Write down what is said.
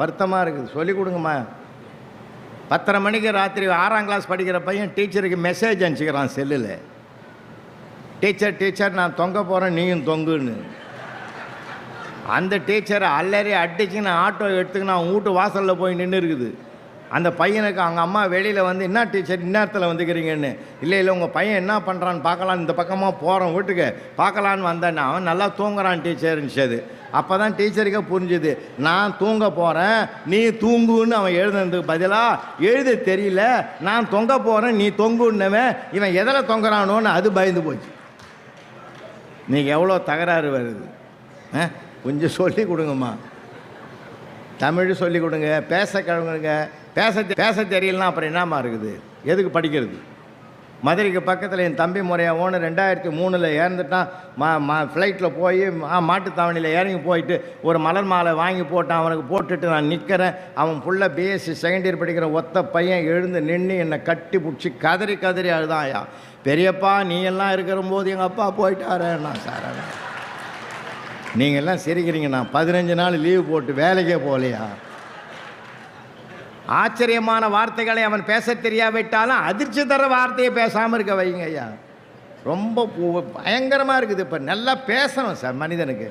வருத்தமாக இருக்குது. சொல்லிக் கொடுங்கம்மா. 10:30 மணிக்கு ராத்திரி 6ஆம் கிளாஸ் படிக்கிற பையன் டீச்சருக்கு மெசேஜ் அனுப்பிச்சிக்கிறான் செல்லில். டீச்சர் நான் தொங்க போகிறேன், நீயும் தொங்குன்னு. அந்த டீச்சரை அல்லறி அடிச்சுன்னு ஆட்டோ எடுத்துக்கின்னு அவன் வீட்டு வாசலில் போய் நின்று இருக்குது. அந்த பையனுக்கு அவங்க அம்மா வெளியில் வந்து, என்ன டீச்சர் இந்நேரத்தில் வந்துக்கிறீங்கன்னு. இல்லை உங்கள் பையன் என்ன பண்ணுறான்னு பார்க்கலான்னு இந்த பக்கமாக போகிறோம் வீட்டுக்கு பார்க்கலான்னு வந்தேன். அவன் நல்லா தூங்குறான் டீச்சர்னுச்சது. அப்போ தான் டீச்சருக்கே புரிஞ்சுது, நான் தூங்க போகிறேன் நீ தூங்குன்னு அவன் எழுதுனதுக்கு பதிலாக எழுத தெரியல, நான் தொங்க போகிறேன் நீ தொங்குன்னவன் இவன் எதில் தொங்குறானோன்னு அது பயந்து போச்சு. நீங்கள் எவ்வளோ தகராறு வருது. கொஞ்சம் சொல்லி கொடுங்கம்மா. தமிழ் சொல்லி கொடுங்க, பேச கழுவுங்க. பேச தெரியலனா அப்புறம் என்னம்மா இருக்குது, எதுக்கு படிக்கிறது? மதுரைக்கு பக்கத்தில் என் தம்பி முறையாக 2003 இறந்துட்டான். ஃப்ளைட்டில் போய் மாட்டுத்தாவணியில் இறங்கி போயிட்டு ஒரு மலர் மாலை வாங்கி போட்டான். அவனுக்கு போட்டுட்டு நான் நிற்கிறேன். அவன் ஃபுல்லாக பிஎஸ்சி செகண்ட் இயர் படிக்கிற ஒத்த பையன் எழுந்து நின்று என்னை கட்டி பிடிச்சி கதறி அழுதாயா, பெரியப்பா நீ எல்லாம் இருக்கிற போது எங்கள் அப்பா போயிட்டாரே. நான் சார் நீங்கள் எல்லாம் சிரிக்கிறீங்க, நான் 15 நாள் லீவு போட்டு வேலைக்கே போகலையா? ஆச்சரியமான வார்த்தைகளை அவன் பேச தெரியாவிட்டாலும் அதிர்ச்சி தர வார்த்தையை பேசாமல் இருக்க வைங்க ஐயா. ரொம்ப பயங்கரமாக இருக்குது. இப்போ நல்லா பேசணும் சார் மனிதனுக்கு.